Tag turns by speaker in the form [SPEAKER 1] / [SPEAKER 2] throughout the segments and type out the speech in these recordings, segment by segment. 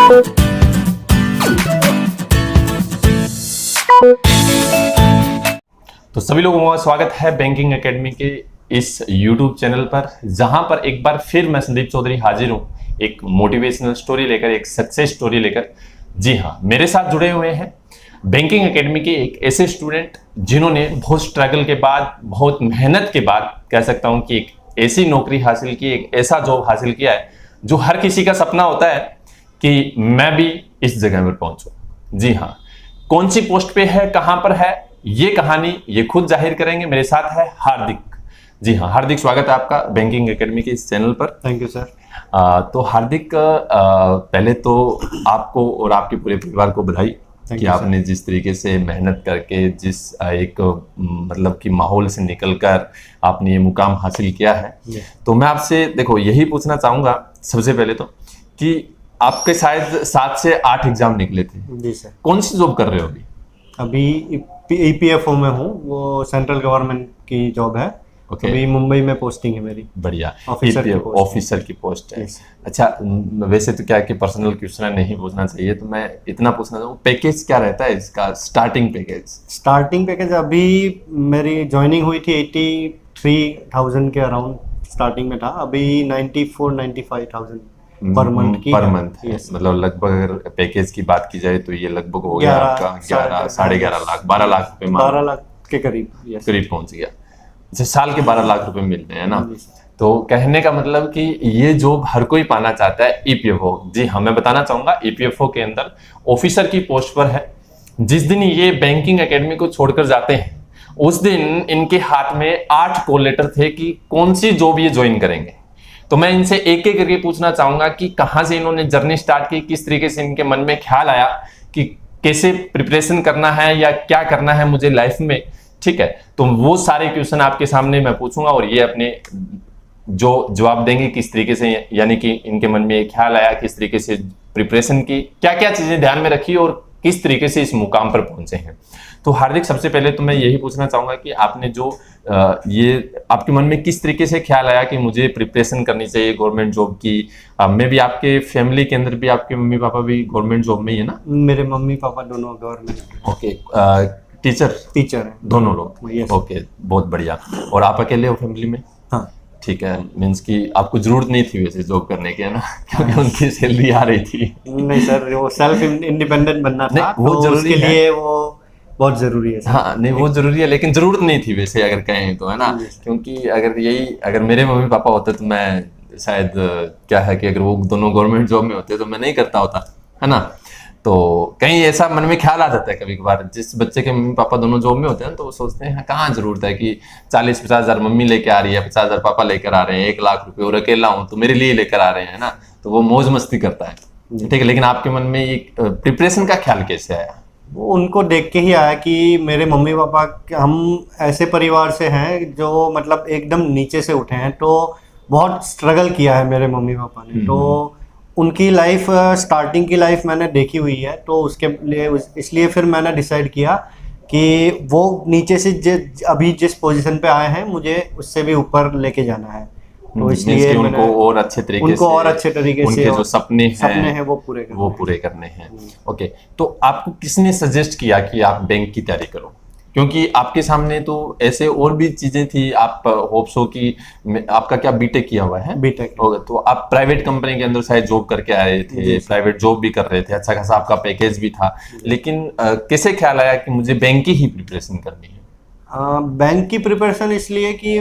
[SPEAKER 1] तो सभी लोगों का स्वागत है बैंकिंग एकेडमी के इस YouTube चैनल पर, जहां पर एक बार फिर मैं संदीप चौधरी हाजिर हूं एक मोटिवेशनल स्टोरी लेकर, एक सक्सेस स्टोरी लेकर। जी हाँ, मेरे साथ जुड़े हुए हैं बैंकिंग एकेडमी के एक ऐसे स्टूडेंट जिन्होंने बहुत स्ट्रगल के बाद, बहुत मेहनत के बाद कह सकता हूं कि एक ऐसी नौकरी हासिल की, एक ऐसा जॉब हासिल किया है जो हर किसी का सपना होता है कि मैं भी इस जगह पर पहुंचूं। जी हाँ, कौन सी पोस्ट पे है, कहां पर है, ये कहानी ये खुद जाहिर करेंगे। मेरे साथ है हार्दिक। जी हाँ हार्दिक, स्वागत है आपका बैंकिंग एकेडमी के इस चैनल पर।
[SPEAKER 2] Thank you sir.
[SPEAKER 1] तो हार्दिक, पहले तो आपको और आपके पूरे परिवार को बधाई कि आपने जिस तरीके से मेहनत करके, जिस एक मतलब कि माहौल से निकलकर आपने ये मुकाम हासिल किया है। तो मैं आपसे देखो यही पूछना चाहूंगा सबसे पहले तो कि आपके शायद 7 से 8 एग्जाम निकले थे।
[SPEAKER 2] जी सर।
[SPEAKER 1] कौन सी जॉब कर रहे हो अभी?
[SPEAKER 2] अभी EPFO में हूँ, वो सेंट्रल गवर्नमेंट की जॉब है। अभी मुंबई में पोस्टिंग है मेरी।
[SPEAKER 1] बढ़िया,
[SPEAKER 2] ऑफिसर
[SPEAKER 1] की पोस्ट है। अच्छा, वैसे तो क्या है कि पर्सनल क्वेश्चन नहीं पूछना चाहिए, तो मैं इतना पूछना चाहूँ, पैकेज क्या रहता है इसका, स्टार्टिंग पैकेज? अभी मेरी ज्वाइनिंग हुई थी 83,000 के अराउंड स्टार्टिंग में था। अभी 94-95,000 पर मंथ है। मतलब लगभग अगर पैकेज की बात की जाए तो ये लगभग हो गया आपका 11 साढ़े 11 लाख 12 लाख रुपए,
[SPEAKER 2] 12 लाख के करीब
[SPEAKER 1] पहुंच गया। जैसे साल के 12 लाख रुपए मिलते हैं ना। तो कहने का मतलब कि ये जॉब हर कोई पाना चाहता है, EPFO। जी हाँ, मैं बताना चाहूंगा EPFO के अंदर ऑफिसर की पोस्ट पर है। जिस दिन ये बैंकिंग एकेडमी को छोड़कर जाते हैं उस दिन इनके हाथ में 8 कॉल लेटर थे कि कौन सी जॉब ये ज्वाइन करेंगे। तो मैं इनसे एक एक करके पूछना चाहूंगा कि कहां से इन्होंने जर्नी स्टार्ट की, किस तरीके से इनके मन में ख्याल आया कि कैसे प्रिपरेशन करना है या क्या करना है मुझे लाइफ में। ठीक है, तो वो सारे क्वेश्चन आपके सामने मैं पूछूंगा और ये अपने जो जवाब देंगे किस तरीके से, यानी कि इनके मन में एक ख्याल आया, किस तरीके से प्रिपरेशन की, क्या क्या चीजें ध्यान में रखी और किस तरीके से इस मुकाम पर पहुंचे हैं। तो हार्दिक, सबसे पहले तो मैं यही पूछना चाहूंगा कि आपने जो ये आपके मन में किस तरीके से ख्याल आया कि मुझे प्रिपरेशन करनी चाहिए गवर्नमेंट जॉब की। मे भी आपके फैमिली के अंदर भी आपके मम्मी पापा भी गवर्नमेंट जॉब में ही है ना?
[SPEAKER 2] मेरे मम्मी पापा दोनों गवर्नमेंट।
[SPEAKER 1] ओके, टीचर हैं दोनों लोग? ओके, बहुत बढ़िया। और आप अकेले हो फैमिली में?
[SPEAKER 2] हाँ।
[SPEAKER 1] ठीक है, मीन्स कि आपको जरूरत नहीं थी वैसे जॉब करने की, है ना? क्योंकि उनकी सैलरी आ रही थी।
[SPEAKER 2] नहीं सर, वो सेल्फ इंडिपेंडेंट बनना था,
[SPEAKER 1] वो
[SPEAKER 2] तो
[SPEAKER 1] जरूरी
[SPEAKER 2] उसके लिए वो बहुत जरूरी है सर।
[SPEAKER 1] हाँ, नहीं वो जरूरी है, लेकिन जरूरत नहीं थी वैसे अगर कहें तो, है ना? क्योंकि अगर मेरे मम्मी पापा होते तो मैं शायद क्या है कि अगर वो दोनों गवर्नमेंट जॉब में होते तो मैं नहीं करता होता, है ना? तो कहीं ऐसा मन में ख्याल आ जाता है कभी कभार, जिस बच्चे के मम्मी पापा दोनों जॉब में होते हैं तो वो सोचते हैं कहाँ जरूरत है कि 40-50 हजार मम्मी लेके आ रही है, 50 हजार पापा लेकर आ रहे हैं, 1 लाख रुपए और अकेला हूँ तो मेरे लिए लेकर आ रहे हैं, ना? तो वो मौज मस्ती करता है। ठीक है, लेकिन आपके मन में एक प्रिपरेशन का ख्याल कैसे आया?
[SPEAKER 2] वो उनको देख के ही आया कि मेरे मम्मी पापा, हम ऐसे परिवार से हैं जो मतलब एकदम नीचे से उठे हैं, तो बहुत स्ट्रगल किया है मेरे मम्मी पापा ने। तो उनकी लाइफ, स्टार्टिंग की लाइफ मैंने देखी हुई है, तो उसके लिए इसलिए फिर मैंने डिसाइड किया कि वो नीचे से अभी जिस पोजीशन पे आए हैं मुझे उससे भी ऊपर लेके जाना है। तो इसलिए
[SPEAKER 1] उनको और अच्छे तरीके से उनके जो सपने हैं वो पूरे करने हैं। ओके, तो आपको किसने सजेस्ट किया कि आप बैंक की तैयारी करो? क्योंकि आपके सामने तो ऐसे और भी चीजें थी, आप होप्सो की, आपका क्या बीटेक किया हुआ है?
[SPEAKER 2] बीटेक।
[SPEAKER 1] तो आप प्राइवेट कंपनी के अंदर शायद जॉब करके आए थे, प्राइवेट जॉब भी कर रहे थे, अच्छा खासा आपका पैकेज भी था, लेकिन कैसे ख्याल आया कि मुझे बैंक की ही प्रिपरेशन करनी है?
[SPEAKER 2] बैंक की प्रिपरेशन इसलिए कि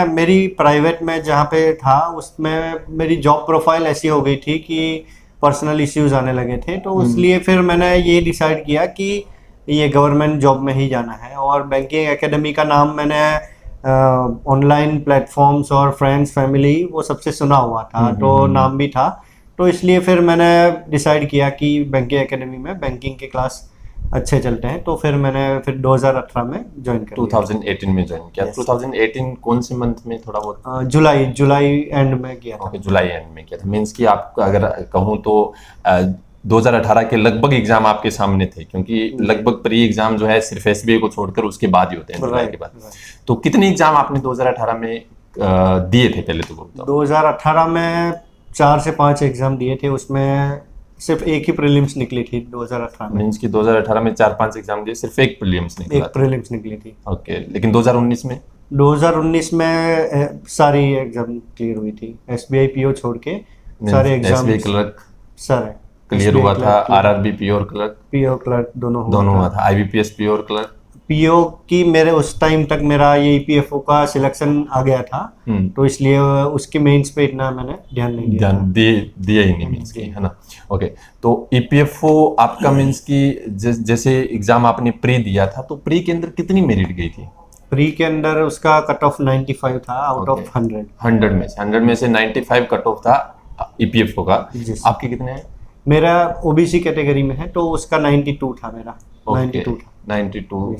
[SPEAKER 2] मेरी प्राइवेट में जहाँ पे था उसमें मेरी जॉब प्रोफाइल ऐसी हो गई थी कि पर्सनल इश्यूज आने लगे थे, तो इसलिए फिर मैंने ये डिसाइड किया कि ये गवर्नमेंट जॉब में ही जाना है। और बैंकिंग एकेडमी का नाम मैंने ऑनलाइन प्लेटफॉर्म्स और फ्रेंड्स फैमिली वो सबसे सुना हुआ था, तो नाम भी था, तो इसलिए फिर मैंने डिसाइड किया कि बैंकिंग एकेडमी में बैंकिंग के क्लास अच्छे चलते हैं। तो फिर मैंने 2018 में ज्वाइन कर
[SPEAKER 1] 2018 में ज्वाइन किया। 2018 कौन से मंथ में? थोड़ा बहुत
[SPEAKER 2] जुलाई एंड में किया था।
[SPEAKER 1] जुलाई एंड में किया था। मीन्स कि आप अगर कहूँ तो 2018 के लगभग एग्जाम आपके सामने थे, क्योंकि लगभग प्री एग्जाम जो है सिर्फ SBI को छोड़कर उसके बाद ही होते हैं, जुलाई के बाद। तो कितने एग्जाम आपने 2018 में दिए थे? पहले तो
[SPEAKER 2] 2018 में 4 से 5 एग्जाम दिए थे, उसमें सिर्फ एक ही प्रीलिम्स निकली थी 2018 में।
[SPEAKER 1] मीन्स कि 2018 में 4-5 एग्जाम दिए, सिर्फ एक प्रीलिम्स निकला
[SPEAKER 2] एक प्रीलिम्स निकली थी।
[SPEAKER 1] ओके, लेकिन 2019 में
[SPEAKER 2] 2019 में सारी एग्जाम क्लियर हुई थी, SBI PO छोड़ के सारे एग्जाम
[SPEAKER 1] SBI क्लर्क
[SPEAKER 2] सारे
[SPEAKER 1] क्लियर हुआ था, RRB PO clerk
[SPEAKER 2] PO clerk दोनों
[SPEAKER 1] हुआ था, IBPS PO क्लर्क
[SPEAKER 2] PO की मेरे उस टाइम तक मेरा ये EPFO का सिलेक्शन आ गया था, तो इसलिए उसके मेंस पे इतना मैंने ध्यान नहीं दिया,
[SPEAKER 1] ध्यान दिया ही नहीं मीन्स की, है ना। ओके, तो EPFO आपका मीन्स की जैसे एग्जाम आपने प्री दिया था, तो प्री के अंदर कितनी मेरिट गई थी?
[SPEAKER 2] प्री के अंदर उसका कट ऑफ 95 था आउट ऑफ 100।
[SPEAKER 1] 100 में से 95 कट ऑफ था EPFO का। आपके कितने हैं?
[SPEAKER 2] मेरा OBC कैटेगरी में है, तो उसका 92 था मेरा। 92 था,
[SPEAKER 1] 92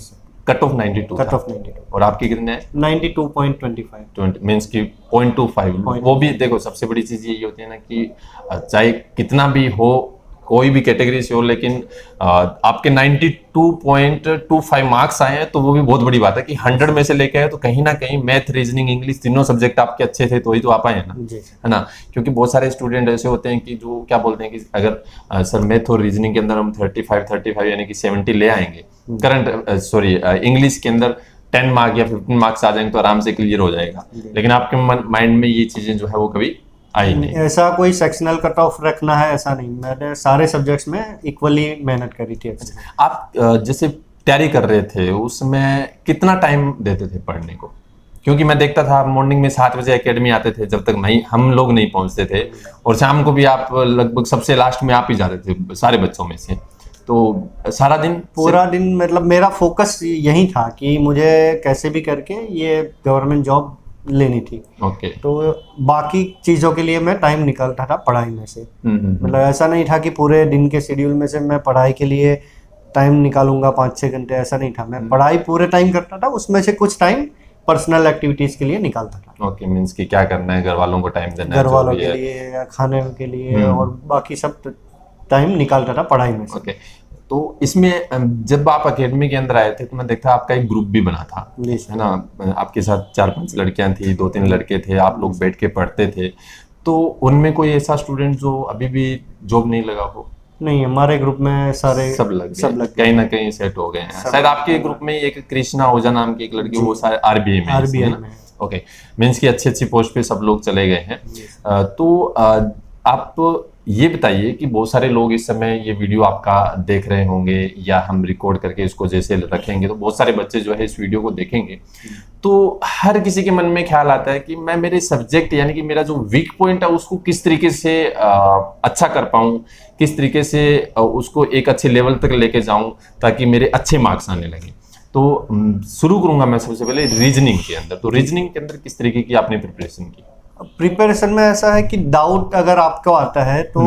[SPEAKER 1] कट ऑफ 92
[SPEAKER 2] कट
[SPEAKER 1] था।
[SPEAKER 2] ऑफ 92।
[SPEAKER 1] और आपके कितने हैं?
[SPEAKER 2] 92.25।
[SPEAKER 1] 20 मीन्स की 0.25। वो भी देखो, सबसे बड़ी चीज यही होती है ना कि चाहे कितना भी हो, कोई भी कैटेगरी से हो, लेकिन आपके 92.25 मार्क्स आए हैं तो वो भी बहुत बड़ी बात है कि 100 में से लेके आए, तो कहीं ना कहीं मैथ, रीजनिंग, इंग्लिश तीनों सब्जेक्ट आपके अच्छे थे तो ही तो आप आए हैं ना, है ना। क्योंकि बहुत सारे स्टूडेंट ऐसे होते हैं कि जो क्या बोलते हैं कि अगर सर मैथ और रीजनिंग के अंदर हम 35 यानी कि 70 ले आएंगे, इंग्लिश के अंदर 10 मार्क या 15 मार्क्स आ जाएंगे तो आराम से क्लियर हो जाएगा। लेकिन आपके माइंड में ये चीजें जो है वो कभी आई नहीं।
[SPEAKER 2] ऐसा कोई सेक्शनल कट ऑफ रखना है ऐसा नहीं, मैंने सारे सब्जेक्ट्स में इक्वली मेहनत करी थी।
[SPEAKER 1] आप जैसे तैयारी कर रहे थे उसमें कितना टाइम देते थे पढ़ने को? क्योंकि मैं देखता था आप मॉर्निंग में 7 बजे एकेडमी आते थे, जब तक हम लोग नहीं पहुंचते थे, और शाम को भी आप लगभग सबसे लास्ट में आप ही जाते थे सारे बच्चों में से। तो सारा दिन
[SPEAKER 2] पूरा दिन मतलब मेरा फोकस यही था कि मुझे कैसे भी करके ये गवर्नमेंट जॉब लेनी थी।
[SPEAKER 1] ओके।
[SPEAKER 2] तो बाकी चीज़ों के लिए मैं टाइम निकालता था पढ़ाई में से। मतलब ऐसा नहीं था कि पूरे दिन के शेड्यूल में से मैं पढ़ाई के लिए टाइम निकालूंगा 5-6 घंटे, ऐसा नहीं था। मैं पढ़ाई पूरे टाइम करता था, उसमें से कुछ टाइम पर्सनल एक्टिविटीज के लिए निकालता था।
[SPEAKER 1] ओके, मींस कि क्या करना है, घर वालों को टाइम देना है,
[SPEAKER 2] घर वालों के लिए या खाने के लिए, और बाकी सब टाइम निकालता था पढ़ाई में से।
[SPEAKER 1] ओके, तो इसमें जब आप एकेडमी के अंदर आए थे तो मैं देखता आपका एक ग्रुप भी बना था, है ना। आपके साथ 4-5 लड़कियां थी, 2-3 लड़के थे, आप लोग बैठ के पढ़ते थे। तो उनमें कोई ऐसा स्टूडेंट जो अभी भी जॉब नहीं लगा हो?
[SPEAKER 2] नहीं, हमारे ग्रुप में सारे
[SPEAKER 1] सब लग कहीं ना कहीं सेट हो गए हैं। शायद आपके ग्रुप में एक कृष्णा ओझा नाम की एक लड़की, वो शायद RBI में। ओके, मीन्स की अच्छी पोस्ट पे सब लोग चले गए हैं। तो आप ये बताइए कि बहुत सारे लोग इस समय ये वीडियो आपका देख रहे होंगे, या हम रिकॉर्ड करके इसको जैसे रखेंगे तो बहुत सारे बच्चे जो है इस वीडियो को देखेंगे, तो हर किसी के मन में ख्याल आता है कि मैं मेरे सब्जेक्ट यानी कि मेरा जो वीक पॉइंट है उसको किस तरीके से अच्छा कर पाऊँ, किस तरीके से उसको एक अच्छे लेवल तक लेके जाऊँ ताकि मेरे अच्छे मार्क्स आने लगे। तो शुरू करूंगा मैं सबसे पहले रीजनिंग के अंदर। तो रीजनिंग के अंदर किस तरीके की आपने प्रिपरेशन की?
[SPEAKER 2] प्रिपरेशन में ऐसा है कि डाउट अगर आपको आता है तो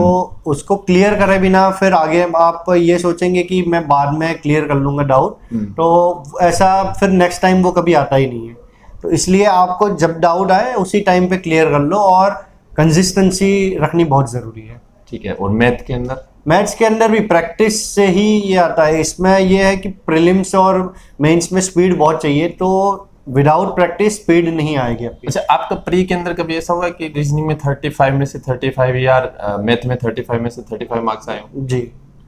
[SPEAKER 2] उसको क्लियर करे बिना फिर आगे आप ये सोचेंगे कि मैं बाद में क्लियर कर लूंगा डाउट, तो ऐसा फिर नेक्स्ट टाइम वो कभी आता ही नहीं है। तो इसलिए आपको जब डाउट आए उसी टाइम पे क्लियर कर लो, और कंसिस्टेंसी रखनी बहुत ज़रूरी है।
[SPEAKER 1] ठीक है। और मैथ के अंदर?
[SPEAKER 2] मैथ्स के अंदर भी प्रैक्टिस से ही ये आता है। इसमें ये है कि प्रीलिम्स और मेंस में स्पीड बहुत चाहिए, तो विदाउट प्रैक्टिस स्पीड नहीं आएगी आपकी।
[SPEAKER 1] अच्छा, आपका प्री के अंदर कभी ऐसा हुआ कि रीजनिंग में 35 में से 35 या मैथ में 35 में से 35 मार्क्स आए हो?
[SPEAKER 2] जी।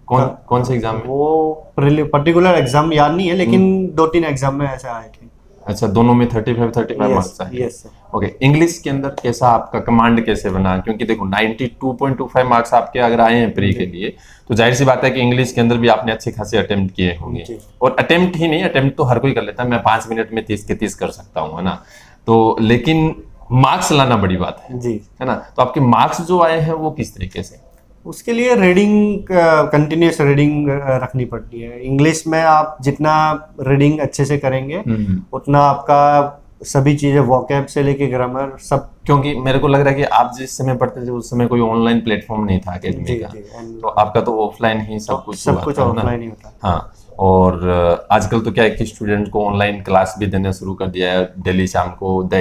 [SPEAKER 1] कौन से एग्जाम में?
[SPEAKER 2] वो पर्टिकुलर एग्जाम याद नहीं है, लेकिन 2-3 एग्जाम में ऐसे आए थे।
[SPEAKER 1] अच्छा, दोनों में 35 मार्क्स आए?
[SPEAKER 2] यस।
[SPEAKER 1] ओके, इंग्लिश के अंदर कैसा आपका कमांड कैसे बना? क्योंकि देखो 92.25 मार्क्स आपके अगर आए हैं प्री के लिए, तो जाहिर सी बात है कि इंग्लिश के अंदर भी आपने अच्छे खासे अटेम्प्ट किए होंगे। और अटेम्प्ट ही नहीं, अटेम्प्ट तो हर कोई कर लेता है, मैं 5 मिनट में 30 के 30 कर सकता हूँ, है ना। तो लेकिन मार्क्स लाना बड़ी बात है
[SPEAKER 2] जी,
[SPEAKER 1] है ना। तो आपके मार्क्स जो आए हैं वो किस तरीके से?
[SPEAKER 2] उसके लिए रीडिंग, कंटिन्यूस रीडिंग रखनी पड़ती है। इंग्लिश में आप जितना रीडिंग अच्छे से करेंगे उतना आपका सभी चीजें, वोकैब से लेके ग्रामर सब।
[SPEAKER 1] क्योंकि मेरे को लग रहा है कि आप जिस समय पढ़ते थे उस समय कोई ऑनलाइन प्लेटफॉर्म नहीं था एकेडमी का, तो आपका तो ऑफलाइन ही सब कुछ
[SPEAKER 2] ऑफलाइन ही होता।
[SPEAKER 1] हाँ, और आजकल तो क्या है कि स्टूडेंट को ऑनलाइन क्लास भी देना शुरू कर दिया है। डेली शाम को द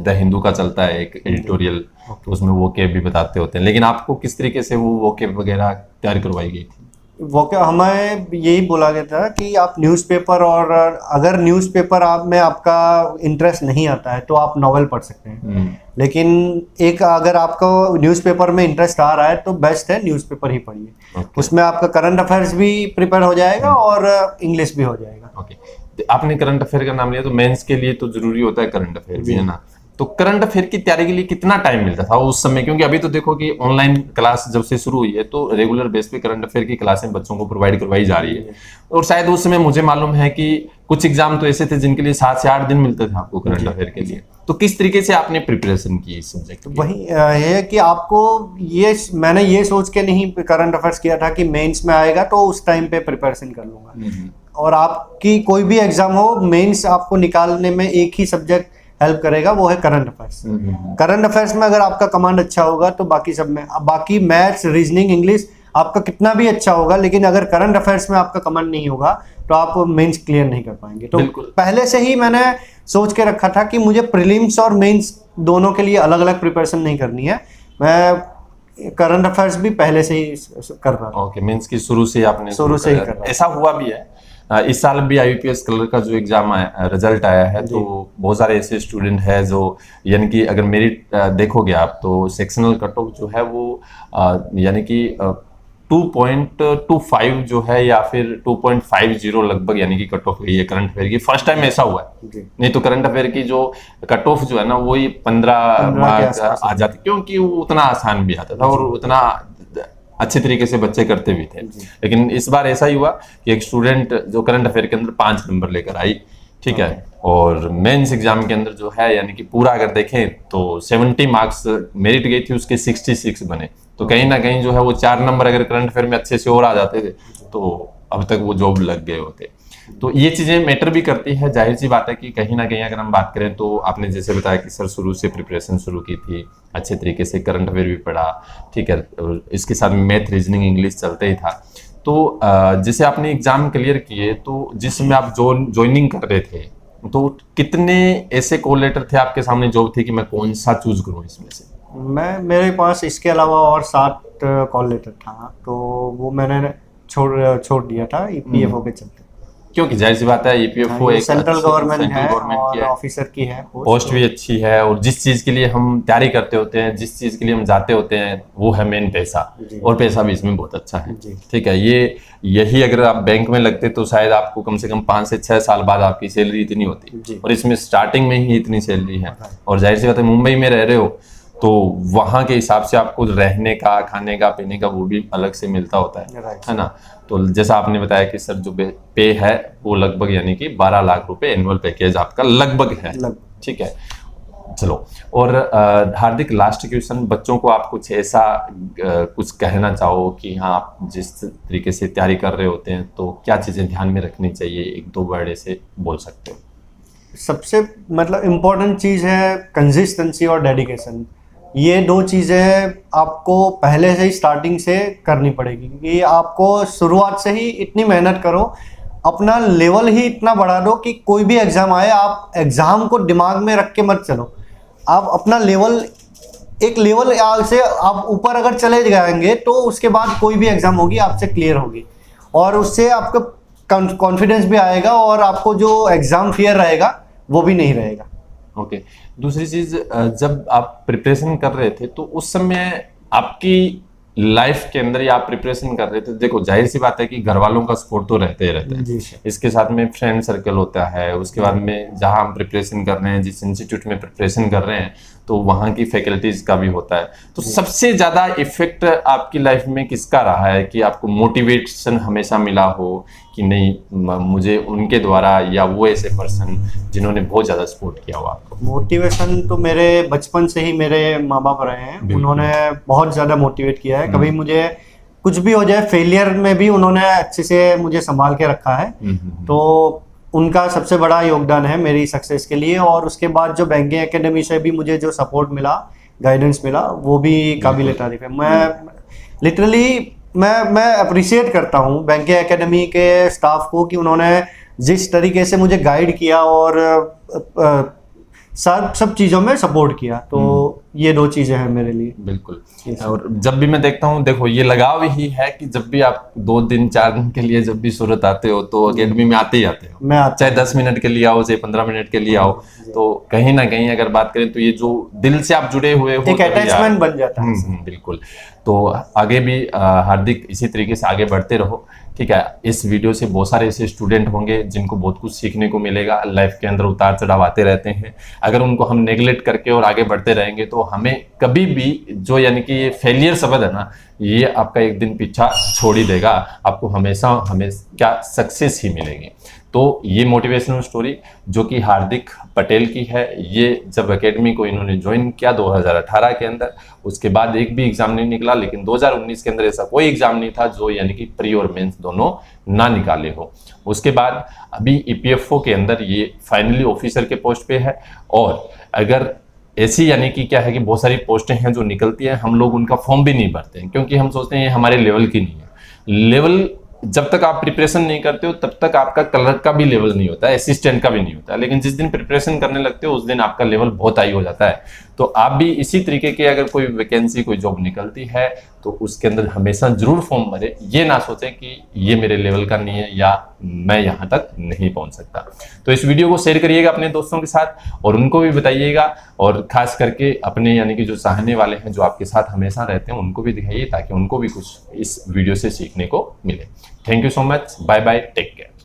[SPEAKER 1] हिंदू का चलता है एक एडिटोरियल, तो उसमें वोकैब भी बताते होते हैं। लेकिन आपको किस तरीके से वो वोकैब वगैरह तैयार करवाई गई थी?
[SPEAKER 2] वोकैब हमें यही बोला गया था कि आप न्यूज़पेपर, और अगर न्यूज़पेपर आप में आपका इंटरेस्ट नहीं आता है तो आप नॉवेल पढ़ सकते हैं। लेकिन एक अगर आपको न्यूज़पेपर में इंटरेस्ट आ रहा है तो बेस्ट है न्यूज़पेपर ही पढ़िए। उसमें आपका करंट अफेयर्स भी प्रिपेयर हो जाएगा और इंग्लिश भी हो जाएगा।
[SPEAKER 1] ओके, आपने करंट अफेयर का नाम लिया तो मेंस के लिए तो जरूरी होता है करंट अफेयर भी, है ना? तो करंट अफेयर की तैयारी के लिए कितना टाइम मिलता था उस समय? क्योंकि अभी तो देखो कि ऑनलाइन क्लास जब से शुरू हुई है तो रेगुलर बेस पे करंट अफेयर की क्लासें बच्चों को प्रोवाइड करवाई जा रही है, और शायद उस समय मुझे मालूम है कि कुछ एग्जाम तो ऐसे थे जिनके लिए 7 से 8 दिन मिलते थे आपको करंट अफेयर के लिए। तो किस तरीके से आपने प्रिपरेशन की इस सब्जेक्ट की?
[SPEAKER 2] वही है कि आपको मैंने ये सोच के नहीं करंट अफेयर्स किया था कि मेंस में आएगा तो उस टाइम पे प्रिपरेशन कर लूंगा। और आपकी कोई भी एग्जाम हो, मेंस आपको निकालने में एक ही सब्जेक्ट हेल्प करेगा, वो है करंट अफेयर्स। करंट अफेयर्स में अगर आपका कमांड अच्छा होगा तो बाकी सब में, बाकी मैथ्स, रीजनिंग, इंग्लिश आपका कितना भी अच्छा होगा, लेकिन अगर करंट अफेयर्स में आपका कमांड नहीं होगा तो आप मेंस क्लियर नहीं कर पाएंगे। तो पहले से ही मैंने सोच के रखा था कि मुझे प्रीलिम्स और मेंस दोनों के लिए अलग अलग प्रिपरेशन नहीं करनी है। मैं करंट अफेयर्स भी पहले से ही कर रहा था।
[SPEAKER 1] ओके, मेंस की शुरू से आपने
[SPEAKER 2] शुरू से ही कर रहा।
[SPEAKER 1] ऐसा हुआ भी है। इस साल भी आईपीएस कलर का जो एग्जाम आया, रिजल्ट आया है, तो बहुत सारे ऐसे स्टूडेंट हैं जो, यानी कि अगर मेरिट देखोगे आप तो सेक्शनल कट ऑफ जो है वो यानी कि 2.25 जो है या फिर 2.50 लगभग यानी कि कट ऑफ गई है करंट अफेयर की। फर्स्ट टाइम ऐसा हुआ है, नहीं तो करंट अफेयर की जो कट ऑफ जो है ना वही 15 मार्क्स आ जाती, क्योंकि वो उतना आसान भी आता था और उतना अच्छे तरीके से बच्चे करते भी थे। लेकिन इस बार ऐसा ही हुआ कि एक स्टूडेंट जो करंट अफेयर के अंदर 5 नंबर लेकर आई, ठीक है, और मेंस एग्जाम के अंदर जो है यानी कि पूरा अगर देखें तो 70 मार्क्स मेरिट गई थी, उसके 66 बने। तो कहीं ना कहीं जो है वो 4 नंबर अगर करंट अफेयर में अच्छे से और आ जाते थे तो अब तक वो जॉब लग गए होते। तो ये चीजें मैटर भी करती है। जाहिर सी बात है कि कहीं ना कहीं अगर हम बात करें तो आपने जैसे बताया कि सर शुरू से प्रिपरेशन शुरू की थी, अच्छे तरीके से करंट अफेयर भी पढ़ा, ठीक है, इसके साथ मैथ, रीजनिंग, इंग्लिश चलते ही था। तो जैसे आपने एग्जाम क्लियर किए तो जिसमें आप ज्वाइनिंग कर रहे थे तो कितने ऐसे कॉल लेटर थे आपके सामने जॉब थी कि मैं कौन सा चूज करूं इसमें से?
[SPEAKER 2] मेरे पास इसके अलावा और 7 कॉल लेटर था, तो वो मैंने छोड़ दिया था ईपीएफओ के चलते।
[SPEAKER 1] क्योंकि जाहिर सी बात है ईपीएफओ एक
[SPEAKER 2] सेंट्रल गवर्नमेंट है और ऑफिसर की है,
[SPEAKER 1] पोस्ट भी अच्छी है, और जिस चीज के लिए हम तैयारी करते होते हैं, जिस चीज के लिए हम जाते होते हैं वो है मेन पैसा, और पैसा भी इसमें बहुत अच्छा है, ठीक है। यही अगर आप बैंक में लगते तो शायद आपको कम से कम 5 से 6 साल बाद आपकी सैलरी इतनी होती, और इसमें स्टार्टिंग में ही इतनी सैलरी है। और जाहिर सी बात है मुंबई में रह रहे हो तो वहाँ के हिसाब से आपको रहने का, खाने का, पीने का वो भी अलग से मिलता होता है ना। तो जैसा आपने बताया कि सर जो पे है वो लगभग यानी कि 12 लाख रुपए एनुअल पैकेज आपका लगभग है, ठीक है। चलो, और हार्दिक लास्ट क्वेश्चन, बच्चों को आप कुछ ऐसा कुछ कहना चाहो कि हाँ आप जिस तरीके से तैयारी कर रहे होते हैं तो क्या चीजें ध्यान में रखनी चाहिए, 1-2 वर्ड ऐसे बोल सकते हो?
[SPEAKER 2] सबसे मतलब इम्पोर्टेंट चीज़ है कंसिस्टेंसी और डेडिकेशन। ये 2 चीज़ें आपको पहले से ही स्टार्टिंग से करनी पड़ेगी, क्योंकि आपको शुरुआत से ही इतनी मेहनत करो, अपना लेवल ही इतना बढ़ा दो कि कोई भी एग्ज़ाम आए आप एग्ज़ाम को दिमाग में रख के मत चलो। आप अपना एक लेवल से आप ऊपर अगर चले जाएंगे तो उसके बाद कोई भी एग्ज़ाम होगी आपसे क्लियर होगी, और उससे आपका कॉन्फिडेंस भी आएगा और आपको जो एग्ज़ाम फियर रहेगा वो भी नहीं रहेगा।
[SPEAKER 1] ओके, दूसरी चीज, जब आप प्रिपरेशन कर रहे थे तो उस समय आपकी लाइफ के अंदर या आप प्रिपरेशन कर रहे थे, देखो जाहिर सी बात है कि घर वालों का सपोर्ट तो रहते ही रहता है, इसके साथ में फ्रेंड सर्कल होता है, उसके बाद में जहां हम प्रिपरेशन कर रहे हैं, जिस इंस्टीट्यूट में प्रिपरेशन कर रहे हैं तो वहाँ की फैकल्टीज का भी होता है। तो सबसे ज्यादा इफेक्ट आपकी लाइफ में किसका रहा है कि आपको मोटिवेशन हमेशा मिला हो कि नहीं, मुझे उनके द्वारा या वो ऐसे पर्सन जिन्होंने बहुत ज्यादा सपोर्ट किया हो आपको?
[SPEAKER 2] मोटिवेशन तो मेरे बचपन से ही मेरे माँ बाप रहे हैं, उन्होंने बहुत ज़्यादा मोटिवेट किया है। कभी मुझे कुछ भी हो जाए, फेलियर में भी उन्होंने अच्छे से मुझे संभाल के रखा है, तो उनका सबसे बड़ा योगदान है मेरी सक्सेस के लिए। और उसके बाद जो बैंकिंग एकेडमी से भी मुझे जो सपोर्ट मिला, गाइडेंस मिला, वो भी काबिल तारीफ है। मैं लिटरली मैं अप्रिशिएट करता हूँ बैंकिंग एकेडमी के स्टाफ को कि उन्होंने जिस तरीके से मुझे गाइड किया और सब चीज़ों में सपोर्ट किया, तो ये 2 चीजें हैं मेरे लिए।
[SPEAKER 1] बिल्कुल। और जब भी मैं देखता हूँ, देखो ये लगाव ही है कि जब भी आप 2 दिन 4 दिन के लिए जब भी सूरत आते हो तो अकेडमी में आते ही आते हो,
[SPEAKER 2] मैं आता
[SPEAKER 1] चाहे 10 मिनट के लिए आओ, चाहे 15 मिनट के लिए आओ, तो कहीं ना कहीं अगर बात करें तो ये जो दिल से आप जुड़े हुए हो,
[SPEAKER 2] एक अटैचमेंट बन जाता है।
[SPEAKER 1] बिल्कुल। तो आगे भी हार्दिक इसी तरीके से आगे बढ़ते रहो, ठीक है। इस वीडियो से बहुत सारे ऐसे स्टूडेंट होंगे जिनको बहुत कुछ सीखने को मिलेगा। लाइफ के अंदर उतार चढ़ाव आते रहते हैं, अगर उनको हम नेगलेक्ट करके और आगे बढ़ते रहेंगे तो हमें कभी भी जो यानी कि ये फेलियर शब्द है ना, ये आपका एक दिन पीछा छोड़ ही देगा, आपको हमेशा क्या सक्सेस ही मिलेगी। तो ये मोटिवेशनल स्टोरी जो कि हार्दिक पटेल की है, ये जब एकेडमी को इन्होंने ज्वाइन किया 2018 के अंदर, उसके बाद एक भी एग्जाम नहीं निकला, लेकिन 2019 के अंदर ऐसा कोई एग्जाम नहीं था जो यानी कि प्री और मेंस दोनों ना निकाले हो। उसके बाद अभी ईपीएफओ के अंदर ये फाइनली ऑफिसर के पोस्ट पे है। और अगर ऐसी यानी कि क्या है कि बहुत सारी पोस्टें हैं जो निकलती हैं, हम लोग उनका फॉर्म भी नहीं भरते हैं क्योंकि हम सोचते हैं ये हमारे लेवल की नहीं है। लेवल जब तक आप प्रिपरेशन नहीं करते हो तब तक आपका क्लर्क का भी लेवल नहीं होता है, असिस्टेंट का भी नहीं होता है, लेकिन जिस दिन प्रिपरेशन करने लगते हो उस दिन आपका लेवल बहुत हाई हो जाता है। तो आप भी इसी तरीके के अगर कोई वैकेंसी कोई जॉब निकलती है तो उसके अंदर हमेशा जरूर फॉर्म भरे, ये ना सोचें कि ये मेरे लेवल का नहीं है या मैं यहाँ तक नहीं पहुँच सकता। तो इस वीडियो को शेयर करिएगा अपने दोस्तों के साथ और उनको भी बताइएगा, और खास करके अपने यानी कि जो चाहने वाले हैं जो आपके साथ हमेशा रहते हैं उनको भी दिखाइए ताकि उनको भी कुछ इस वीडियो से सीखने को मिले। Thank you so much, bye bye, take care.